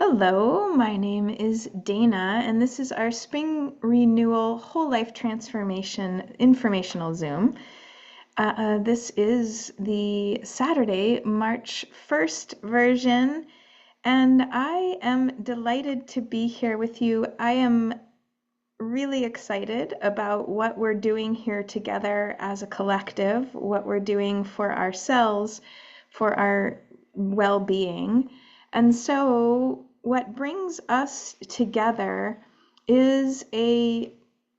Hello, my name is Dana, and this is our Spring Renewal Whole Life Transformation Informational Zoom. This is the Saturday, March 1st version, and I am delighted to be here with you. I am really excited about what we're doing here together as a collective, what we're doing for ourselves, for our well-being. And so what brings us together is a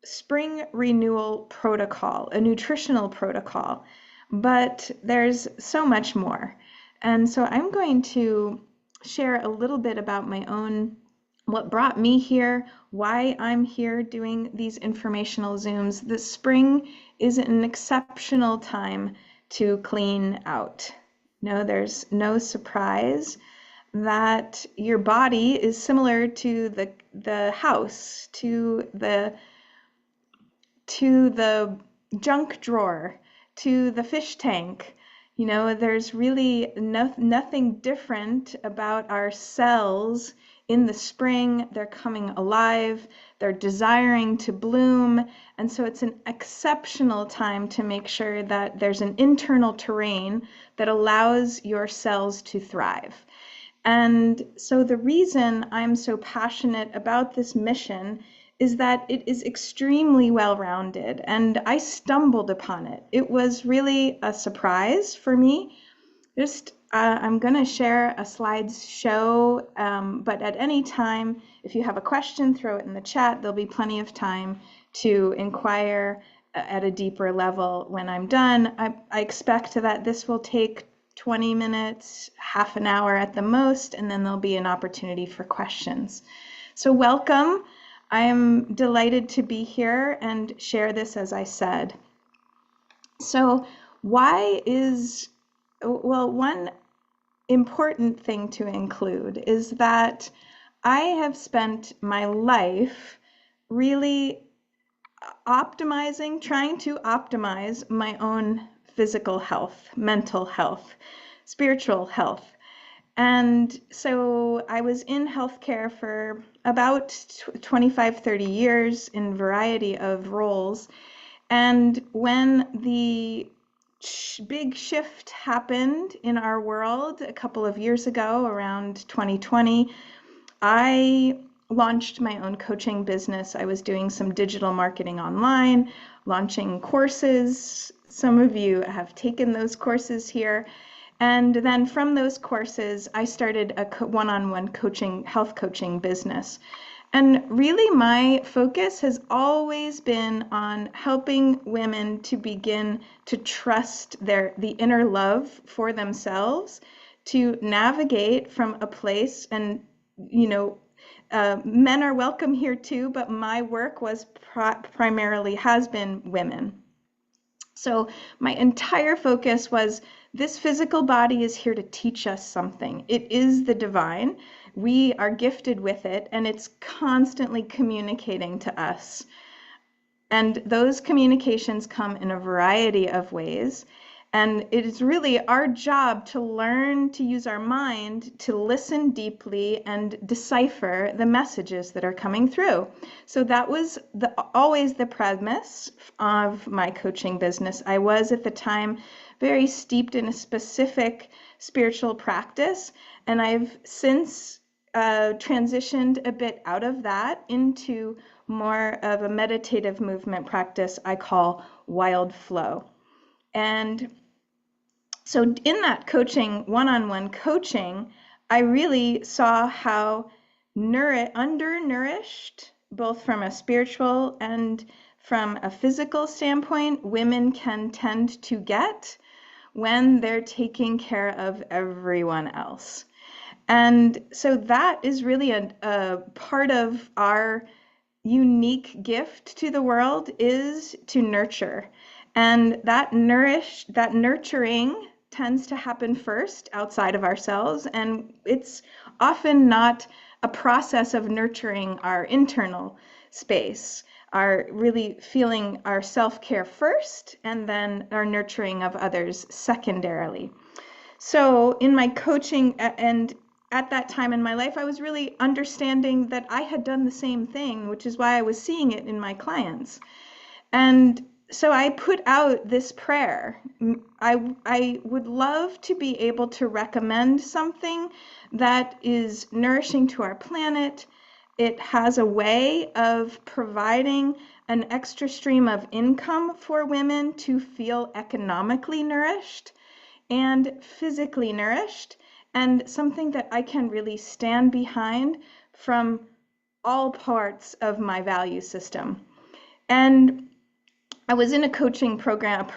spring renewal protocol, a nutritional protocol, but there's so much more. And so I'm going to share a little bit about my own, what brought me here, why I'm here doing these informational Zooms. The spring is an exceptional time to clean out. No, there's no surprise that your body is similar to the house, to the junk drawer, to the fish tank. There's really nothing different about our cells in the spring. They're coming alive, they're desiring to bloom, and so it's an exceptional time to make sure that there's an internal terrain that allows your cells to thrive. And so the reason I'm so passionate about this mission is that it is extremely well-rounded, and I stumbled upon it. It was really a surprise for me. I'm going to share a slideshow, but at any time, if you have a question, throw it in the chat. There'll be plenty of time to inquire at a deeper level when I'm done. I expect that this will take 20 minutes, half an hour at the most, and then there'll be an opportunity for questions. So welcome. I am delighted to be here and share this, as I said. So one important thing to include is that I have spent my life really trying to optimize my own physical health, mental health, spiritual health. And so I was in healthcare for about 25, 30 years in a variety of roles. And when the big shift happened in our world a couple of years ago, around 2020, I launched my own coaching business. I was doing some digital marketing online, launching courses. Some of you have taken those courses here. And then from those courses, I started a one-on-one coaching, health coaching business. And really my focus has always been on helping women to begin to trust the inner love for themselves, to navigate from a place, and men are welcome here too, but my work was primarily has been women. So my entire focus was, this physical body is here to teach us something. It is the divine. We are gifted with it, and it's constantly communicating to us. And those communications come in a variety of ways. And it is really our job to learn to use our mind to listen deeply and decipher the messages that are coming through. So that was always the premise of my coaching business. I was at the time very steeped in a specific spiritual practice, and I've since transitioned a bit out of that into more of a meditative movement practice I call wild flow. And so in that coaching, one-on-one coaching, I really saw how undernourished, both from a spiritual and from a physical standpoint, women can tend to get when they're taking care of everyone else. And so that is really a part of our unique gift to the world, is to nurture. And that nurturing tends to happen first outside of ourselves, and it's often not a process of nurturing our internal space, our really feeling our self-care first, and then our nurturing of others secondarily. So in my coaching, and at that time in my life, I was really understanding that I had done the same thing, which is why I was seeing it in my clients. And so I put out this prayer. I would love to be able to recommend something that is nourishing to our planet. It has a way of providing an extra stream of income for women to feel economically nourished and physically nourished, and something that I can really stand behind from all parts of my value system. And I was in a coaching program,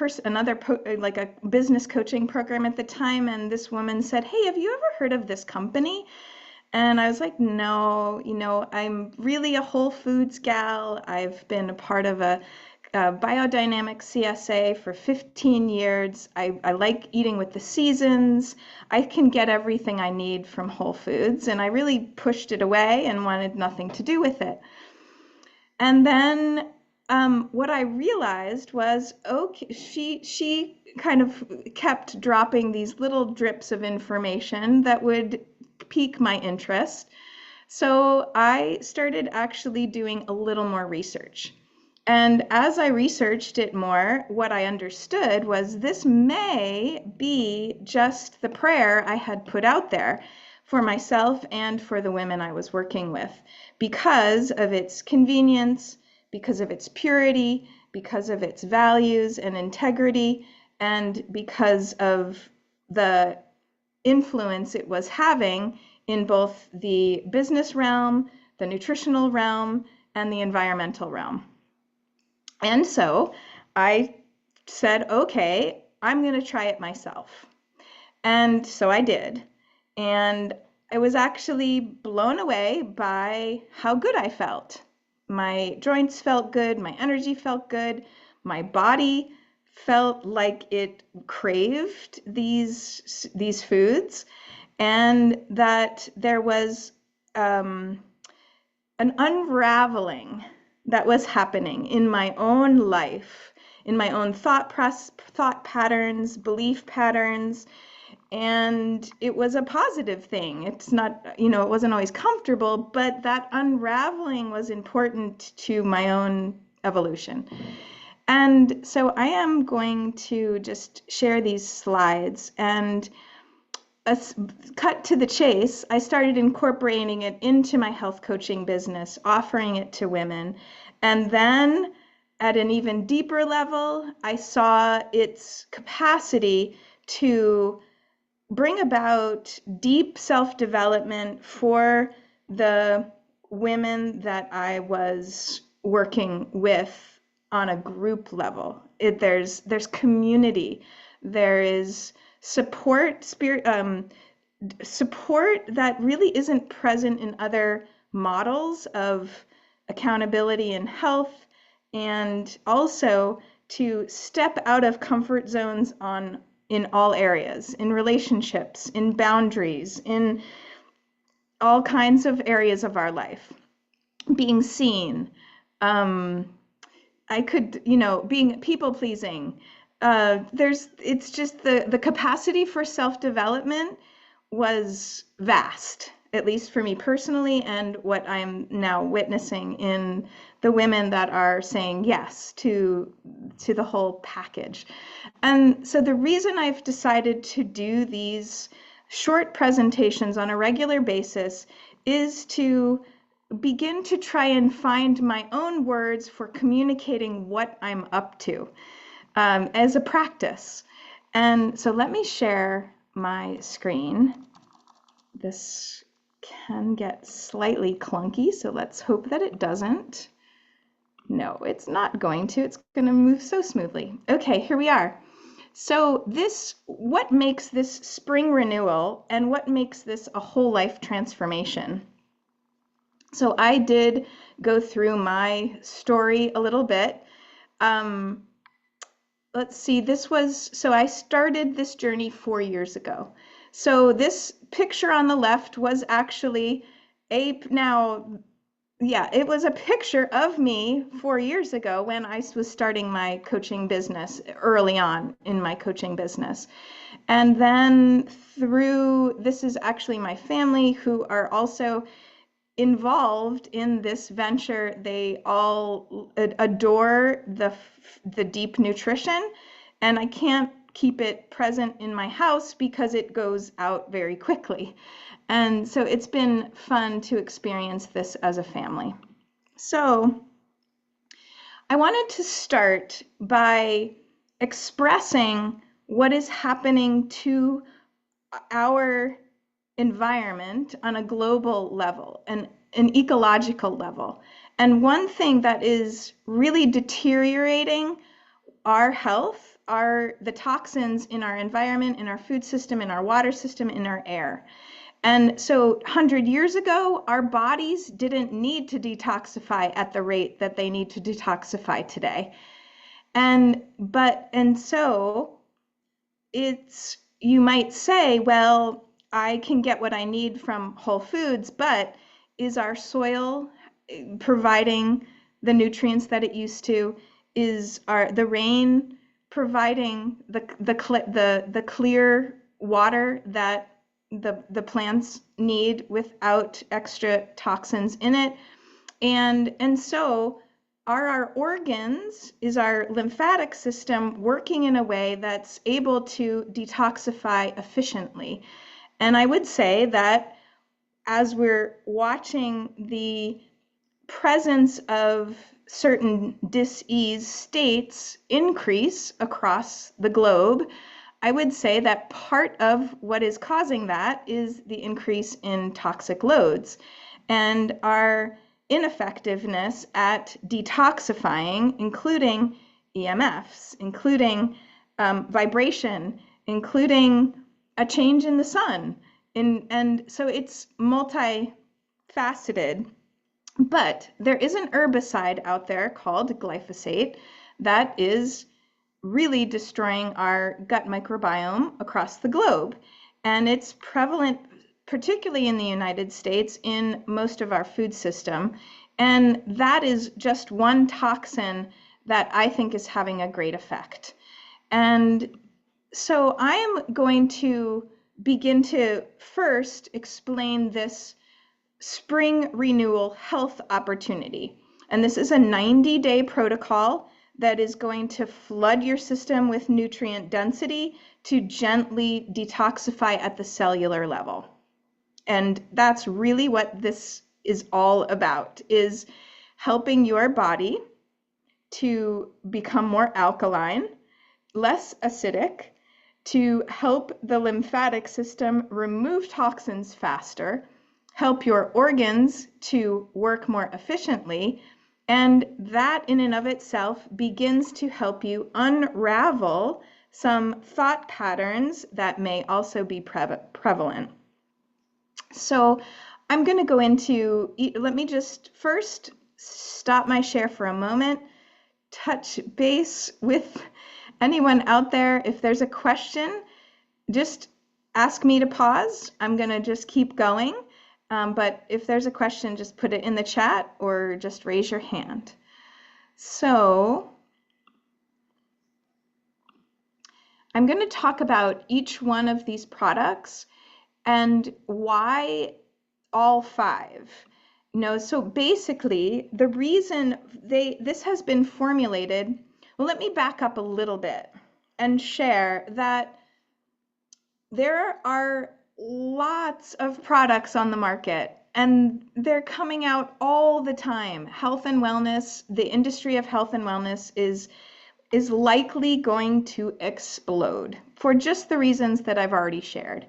like a business coaching program at the time, and this woman said, "Hey, have you ever heard of this company?" And I was like, "No, I'm really a Whole Foods gal. I've been a part of a biodynamic CSA for 15 years. I like eating with the seasons. I can get everything I need from Whole Foods." And I really pushed it away and wanted nothing to do with it. And then what I realized was, okay, she kind of kept dropping these little drips of information that would pique my interest. So I started actually doing a little more research. And as I researched it more, what I understood was this may be just the prayer I had put out there for myself and for the women I was working with, because of its convenience, because of its purity, because of its values and integrity, and because of the influence it was having in both the business realm, the nutritional realm, and the environmental realm. And so I said, okay, I'm going to try it myself. And so I did. And I was actually blown away by how good I felt. My joints felt good, my energy felt good, my body felt like it craved these foods, and that there was an unraveling that was happening in my own life, in my own thought patterns, belief patterns, and it was a positive thing. It's not, it wasn't always comfortable, but that unraveling was important to my own evolution. And so I am going to just share these slides, and cut to the chase, I started incorporating it into my health coaching business, offering it to women. And then at an even deeper level, I saw its capacity to bring about deep self-development for the women that I was working with on a group level. There's community, there is support that really isn't present in other models of accountability and health, and also to step out of comfort zones in all areas, in relationships, in boundaries, in all kinds of areas of our life. Being seen, being people pleasing. It's just the capacity for self-development was vast, at least for me personally, and what I'm now witnessing in the women that are saying yes to the whole package. And so the reason I've decided to do these short presentations on a regular basis is to begin to try and find my own words for communicating what I'm up to as a practice. And so let me share my screen. This can get slightly clunky, so let's hope that it doesn't. No, it's not going to. It's going to move so smoothly. Okay, here we are. So what makes this spring renewal, and what makes this a whole life transformation? So I did go through my story a little bit. Let's see, so I started this journey 4 years ago. So this picture on the left was actually now Yeah, it was a picture of me 4 years ago when I was starting my coaching business early on in my coaching business. And then through, this is actually my family who are also involved in this venture. They all adore the deep nutrition, and I can't keep it present in my house because it goes out very quickly. And so it's been fun to experience this as a family. So I wanted to start by expressing what is happening to our environment on a global level and an ecological level. And one thing that is really deteriorating our health are the toxins in our environment, in our food system, in our water system, in our air. And so 100 years ago, our bodies didn't need to detoxify at the rate that they need to detoxify today. And so it's, you might say, well, I can get what I need from Whole Foods, but is our soil providing the nutrients that it used to? Is the rain providing the clear water that the plants need without extra toxins in it? And so are our organs, is our lymphatic system working in a way that's able to detoxify efficiently? And I would say that as we're watching the presence of certain dis-ease states increase across the globe, I would say that part of what is causing that is the increase in toxic loads and our ineffectiveness at detoxifying, including EMFs, including vibration, including a change in the sun. And so it's multifaceted. But there is an herbicide out there called glyphosate that is really destroying our gut microbiome across the globe. And it's prevalent, particularly in the United States, in most of our food system. And that is just one toxin that I think is having a great effect. And so I am going to begin to first explain this Spring Renewal health opportunity. And this is a 90-day protocol that is going to flood your system with nutrient density to gently detoxify at the cellular level. And that's really what this is all about, is helping your body to become more alkaline, less acidic, to help the lymphatic system remove toxins faster, help your organs to work more efficiently, and that in and of itself begins to help you unravel some thought patterns that may also be prevalent. So I'm going to go into, let me just first stop my share for a moment, touch base with anyone out there. If there's a question, just ask me to pause. I'm going to just keep going. But if there's a question, just put it in the chat or just raise your hand. So I'm going to talk about each one of these products and why all five. So basically the reason this has been formulated, well, let me back up a little bit and share that there are lots of products on the market and they're coming out all the time. Health and wellness, the industry of health and wellness is likely going to explode for just the reasons that I've already shared.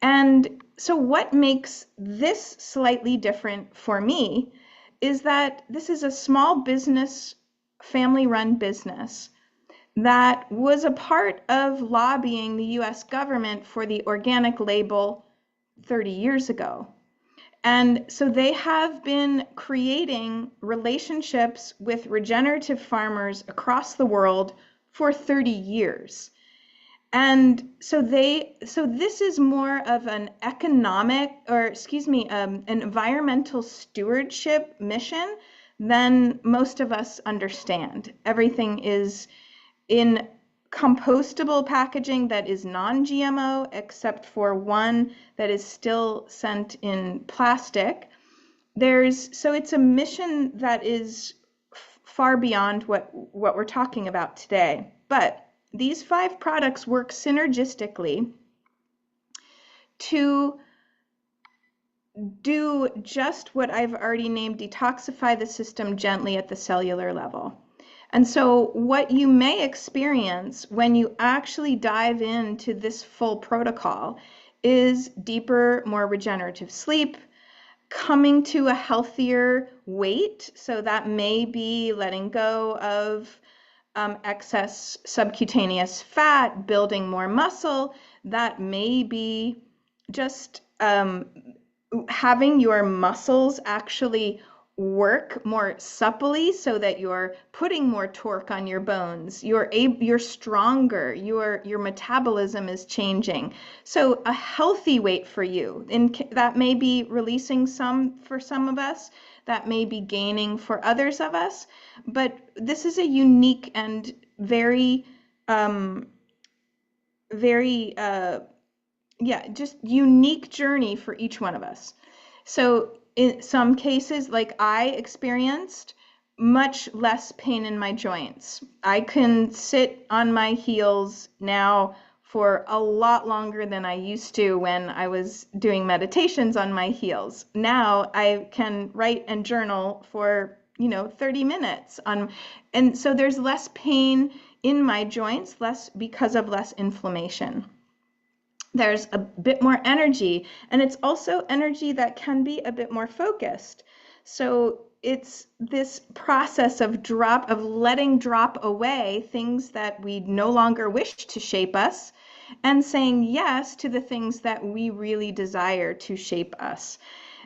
And so what makes this slightly different for me is that this is a small business, family-run business that was a part of lobbying the US government for the organic label 30 years ago. And so they have been creating relationships with regenerative farmers across the world for 30 years. And so this is more of an economic, or excuse me, an environmental stewardship mission than most of us understand. Everything is in compostable packaging that is non-GMO, except for one that is still sent in plastic. So it's a mission that is far beyond what we're talking about today. But these 5 products work synergistically to do just what I've already named: detoxify the system gently at the cellular level. And so what you may experience when you actually dive into this full protocol is deeper, more regenerative sleep, coming to a healthier weight. So that may be letting go of excess subcutaneous fat, building more muscle. That may be just having your muscles actually work more supplely so that you're putting more torque on your bones. You're stronger. Your metabolism is changing. So a healthy weight for you, and that may be releasing some for some of us, that may be gaining for others of us, but this is a unique and very just unique journey for each one of us. So in some cases, like I experienced, much less pain in my joints. I can sit on my heels now for a lot longer than I used to when I was doing meditations on my heels. Now I can write and journal for 30 minutes and so there's less pain in my joints, less because of less inflammation. There's a bit more energy, and it's also energy that can be a bit more focused. So it's this process of letting drop away things that we no longer wish to shape us, and saying yes to the things that we really desire to shape us.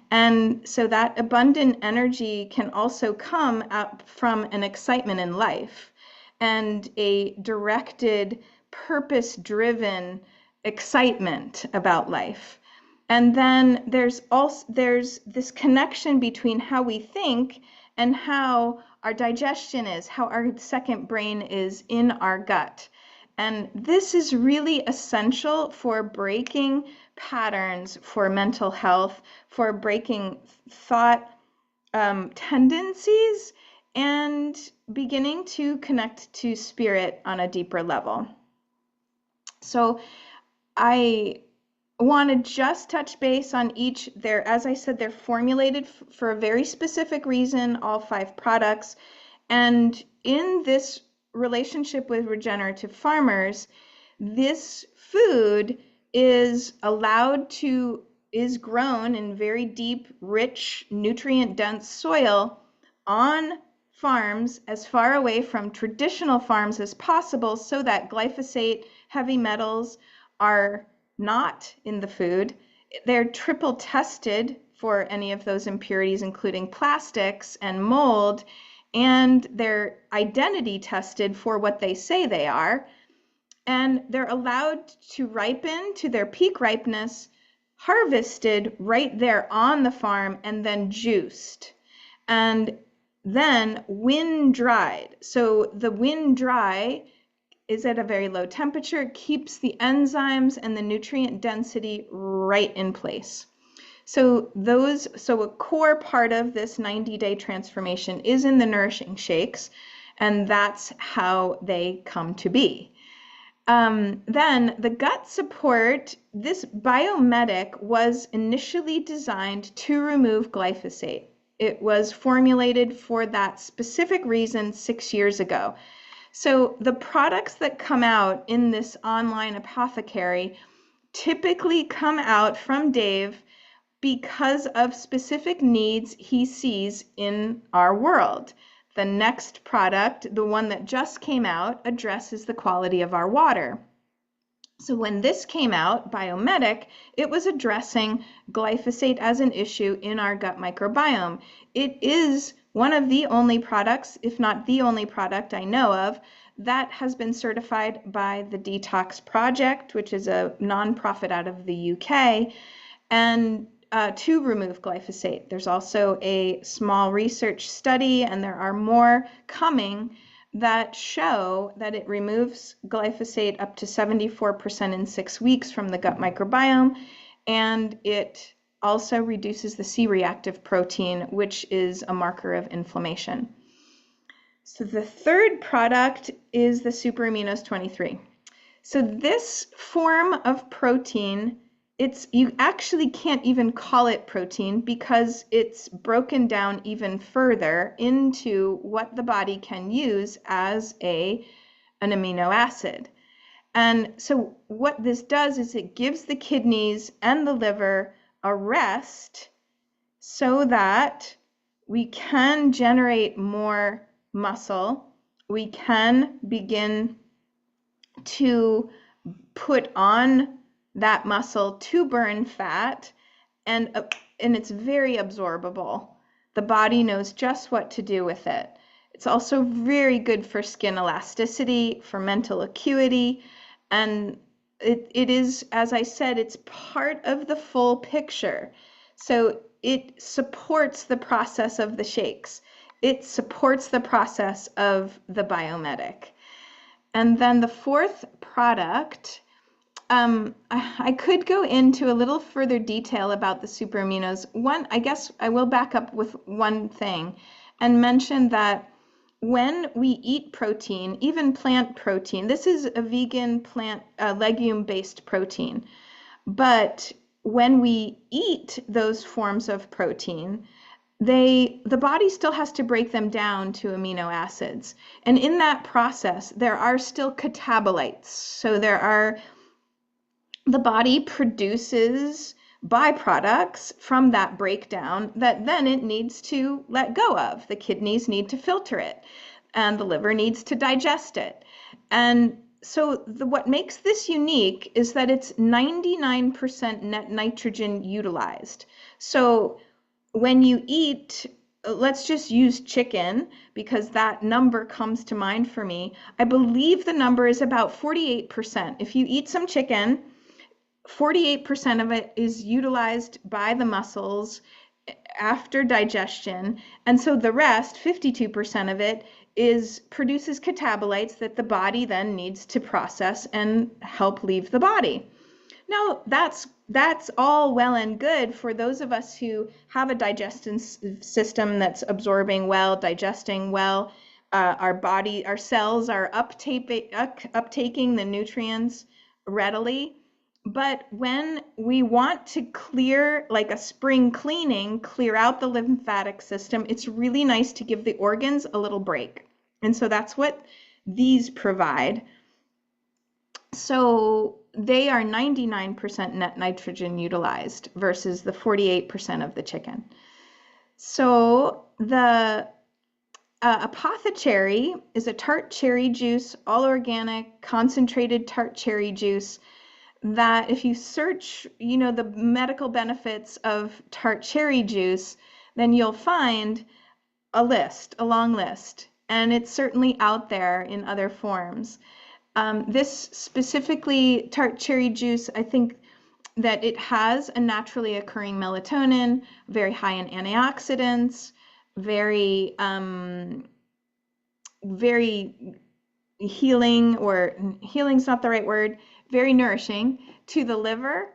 And so that abundant energy can also come out from an excitement in life and a directed, purpose-driven excitement about life. And then there's this connection between how we think and how our digestion is, how our second brain is in our gut. And this is really essential for breaking patterns for mental health, for breaking thought tendencies, and beginning to connect to spirit on a deeper level. So I want to just touch base on each. As I said, they're formulated for a very specific reason, all 5 products. And in this relationship with regenerative farmers, this food is grown in very deep, rich, nutrient-dense soil on farms as far away from traditional farms as possible, so that glyphosate, heavy metals are not in the food. They're triple tested for any of those impurities, including plastics and mold, and they're identity tested for what they say they are. And they're allowed to ripen to their peak ripeness, harvested right there on the farm, and then juiced. And then wind dried. So the wind dry is at a very low temperature, keeps the enzymes and the nutrient density right in place. So a core part of this 90-day transformation is in the nourishing shakes, and that's how they come to be. Then the gut support, this biomedic was initially designed to remove glyphosate. It was formulated for that specific reason 6 years ago. So the products that come out in this online apothecary typically come out from Dave because of specific needs he sees in our world. The next product, the one that just came out, addresses the quality of our water. So when this came out, Biomedic, it was addressing glyphosate as an issue in our gut microbiome. It is one of the only products, if not the only product I know of, that has been certified by the Detox Project, which is a nonprofit out of the UK, and to remove glyphosate. There's also a small research study, and there are more coming, that show that it removes glyphosate up to 74% in 6 weeks from the gut microbiome, and it also reduces the C-reactive protein, which is a marker of inflammation. So the third product is the Super Aminos 23. So this form of protein, you actually can't even call it protein because it's broken down even further into what the body can use as an amino acid. And so what this does is it gives the kidneys and the liver a rest so that we can generate more muscle. We can begin to put on that muscle to burn fat, and it's very absorbable. The body knows just what to do with it. It's also very good for skin elasticity, for mental acuity, and it is, as I said, it's part of the full picture. So it supports the process of the shakes. It supports the process of the biomedic. And then the fourth product, I could go into a little further detail about the super aminos. One, I guess I will back up with one thing and mention that when we eat protein, even plant protein, this is a vegan plant, legume-based protein, but when we eat those forms of protein, the body still has to break them down to amino acids. And in that process, there are still catabolites. So the body produces byproducts from that breakdown that then it needs to let go of. The kidneys need to filter it, and the liver needs to digest it. And so what makes this unique is that it's 99% net nitrogen utilized. So when you eat, let's just use chicken because that number comes to mind for me. I believe the number is about 48%. If you eat some chicken, 48% of it is utilized by the muscles after digestion. And so the rest, 52% of it, produces catabolites that the body then needs to process and help leave the body. Now, that's all well and good for those of us who have a digestive system that's absorbing well, digesting well. Our cells are uptaking the nutrients readily. But when we want to clear, like a spring cleaning, clear out the lymphatic system, it's really nice to give the organs a little break. And so that's what these provide. So they are 99% net nitrogen utilized versus the 48% of the chicken. So the apothecary is a tart cherry juice, all organic, concentrated tart cherry juice, that if you search, the medical benefits of tart cherry juice, then you'll find a long list, and it's certainly out there in other forms. This specifically, tart cherry juice, I think that it has a naturally occurring melatonin, very high in antioxidants, very healing, or healing's not the right word, very nourishing to the liver,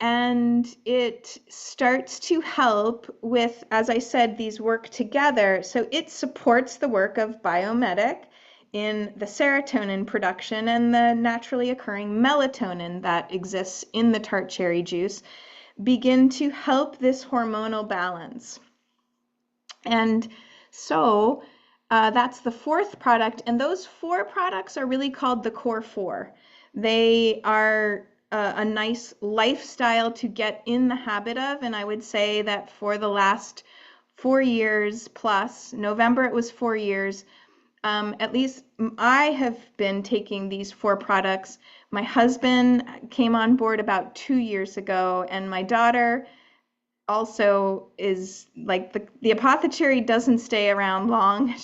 and it starts to help with, as I said, these work together. So it supports the work of biomedic in the serotonin production and the naturally occurring melatonin that exists in the tart cherry juice begin to help this hormonal balance. And so that's the fourth product, and those four products are really called the core four. They are a nice lifestyle to get in the habit of, and I would say that for the last 4 years plus, November it was 4 years, at least I have been taking these four products. My husband came on board about 2 years ago, and my daughter also is like the apothecary doesn't stay around long.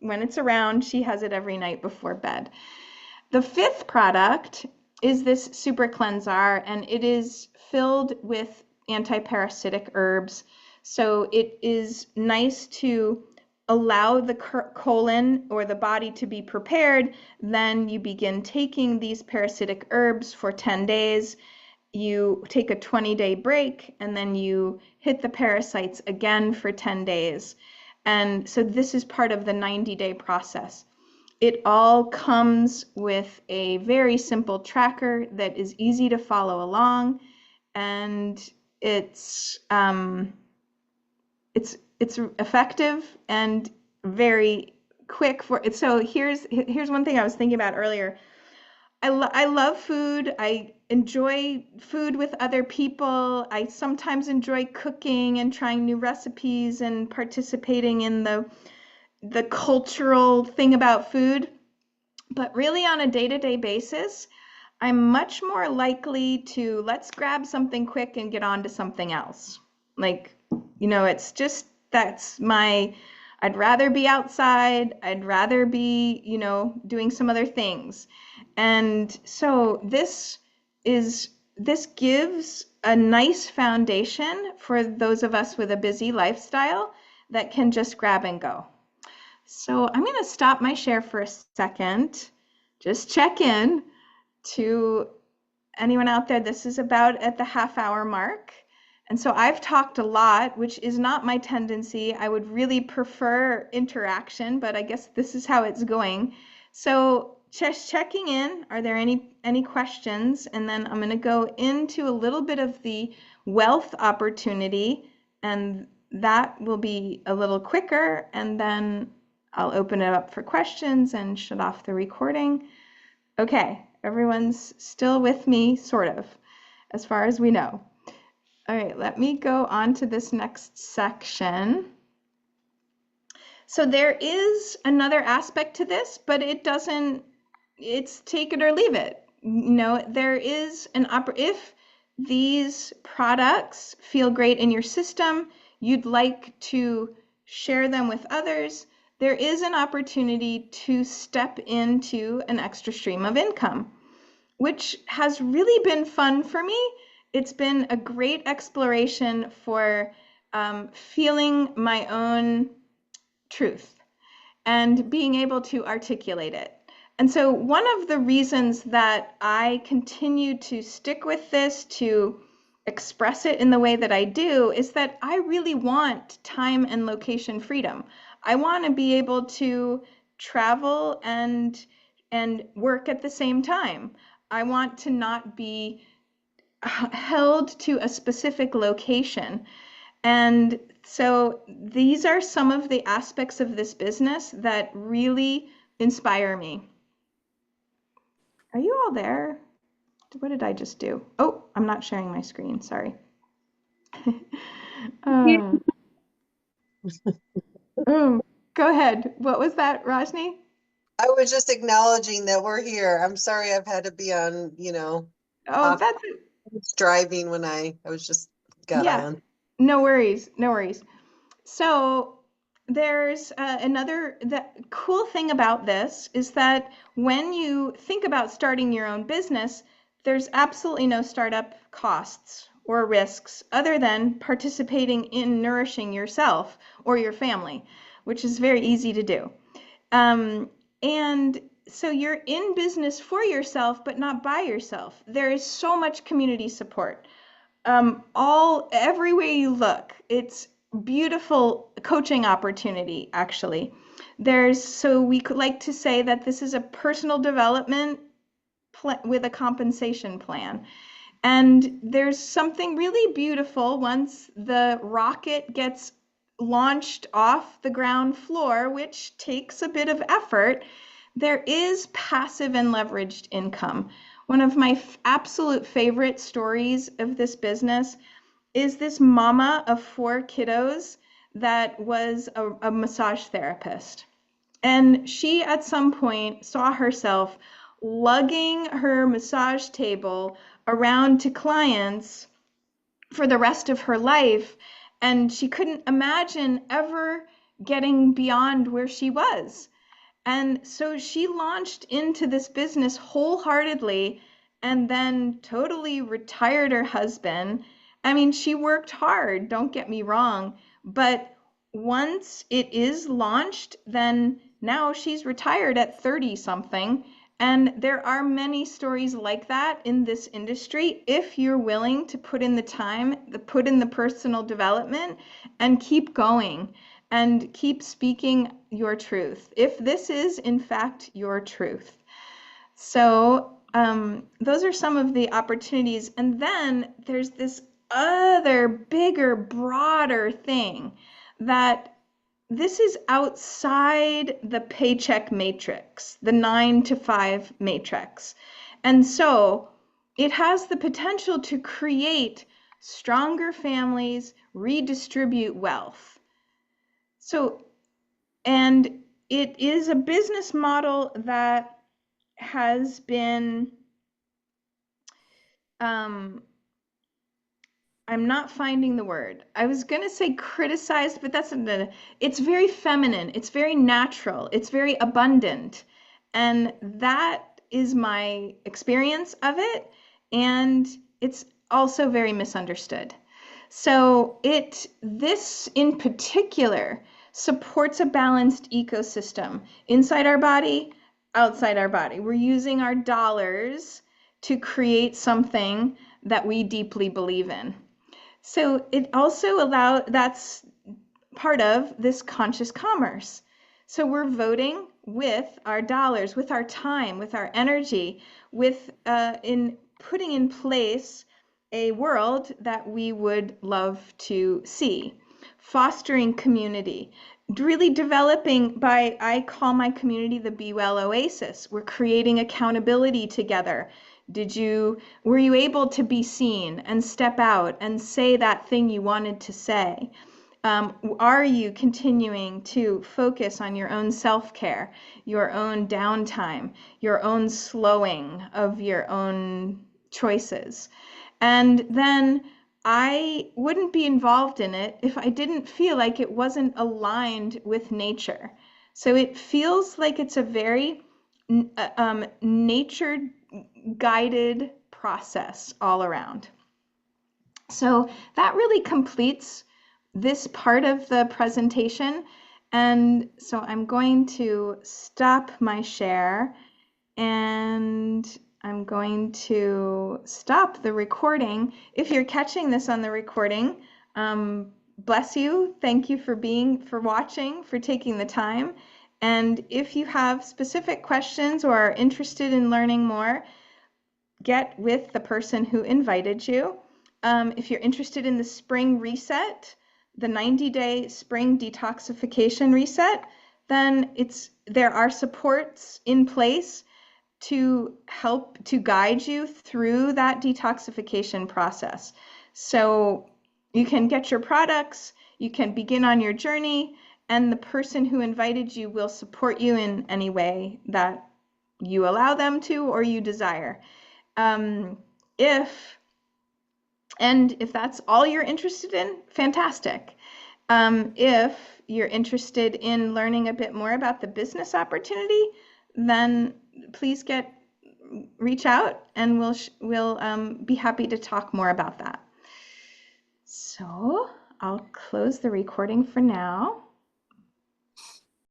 When it's around, she has it every night before bed. The fifth product is this super cleanser, and it is filled with anti-parasitic herbs. So it is nice to allow the colon or the body to be prepared. Then you begin taking these parasitic herbs for 10 days. You take a 20-day break, and then you hit the parasites again for 10 days. And so this is part of the 90-day process. It all comes with a very simple tracker that is easy to follow along, and it's effective and very quick for it. So here's one thing I was thinking about earlier. I love food. I enjoy food with other people. I sometimes enjoy cooking and trying new recipes and participating in the cultural thing about food. But really, on a day-to-day basis, I'm much more likely to let's grab something quick and get on to something else. Like, it's just I'd rather be outside. I'd rather be, doing some other things. And so this gives a nice foundation for those of us with a busy lifestyle that can just grab and go. So I'm going to stop my share for a second, just check in to anyone out there. This is about at the half-hour mark. And so I've talked a lot, which is not my tendency. I would really prefer interaction, but I guess this is how it's going. So just checking in, are there any questions? And then I'm going to go into a little bit of the wealth opportunity, and that will be a little quicker, and then I'll open it up for questions and shut off the recording. Okay, everyone's still with me, sort of, as far as we know. All right, let me go on to this next section. So there is another aspect to this, but it's take it or leave it. There is if these products feel great in your system, you'd like to share them with others, there is an opportunity to step into an extra stream of income, which has really been fun for me. It's been a great exploration for feeling my own truth and being able to articulate it. And so one of the reasons that I continue to stick with this, to express it in the way that I do, is that I really want time and location freedom. I want to be able to travel and work at the same time. I want to not be held to a specific location. And so these are some of the aspects of this business that really inspire me. Are you all there? What did I just do? Oh, I'm not sharing my screen. Sorry. Oh, go ahead. What was that, Rajni? I was just acknowledging that we're here. I'm sorry I've had to be on, Oh, off that's it. driving when I was just got Yeah, on. no worries. No worries. So there's the cool thing about this is that when you think about starting your own business, there's absolutely no startup costs or risks other than participating in nourishing yourself or your family, which is very easy to do. And so you're in business for yourself, but not by yourself. There is so much community support. Every way you look, it's beautiful coaching opportunity, actually. So we could like to say that this is a personal development with a compensation plan. And there's something really beautiful once the rocket gets launched off the ground floor, which takes a bit of effort. There is passive and leveraged income. One of my absolute favorite stories of this business is this mama of 4 kiddos that was a massage therapist. And she at some point saw herself lugging her massage table around to clients for the rest of her life. And she couldn't imagine ever getting beyond where she was. And so she launched into this business wholeheartedly and then totally retired her husband. I mean, she worked hard, don't get me wrong, but once it is launched, then now she's retired at 30 something. And there are many stories like that in this industry if you're willing to put in the time, put in the personal development, and keep going and keep speaking your truth, if this is in fact your truth. So those are some of the opportunities. And then there's this other bigger, broader thing that this is outside the paycheck matrix, the 9 to 5 matrix. And so it has the potential to create stronger families, redistribute wealth. So, and it is a business model that has been, I'm not finding the word. I was going to say criticized, but it's very feminine. It's very natural. It's very abundant. And that is my experience of it. And it's also very misunderstood. So this in particular supports a balanced ecosystem inside our body, outside our body. We're using our dollars to create something that we deeply believe in. So it also that's part of this conscious commerce. So we're voting with our dollars, with our time, with our energy, with in putting in place a world that we would love to see, fostering community, really developing I call my community the Be Well Oasis. We're creating accountability together. Were you able to be seen and step out and say that thing you wanted to say? Are you continuing to focus on your own self-care, your own downtime, your own slowing of your own choices? And then I wouldn't be involved in it if I didn't feel like it wasn't aligned with nature. So it feels like it's a very nature guided process all around. So that really completes this part of the presentation. And so I'm going to stop my share and I'm going to stop the recording. If you're catching this on the recording, bless you. Thank you for watching, for taking the time. And if you have specific questions or are interested in learning more, get with the person who invited you. If you're interested in the spring reset, the 90-day spring detoxification reset, then there are supports in place to help to guide you through that detoxification process. So you can get your products, you can begin on your journey, and the person who invited you will support you in any way that you allow them to or you desire. If that's all you're interested in, fantastic. If you're interested in learning a bit more about the business opportunity, then please reach out and we'll be happy to talk more about that. So I'll close the recording for now.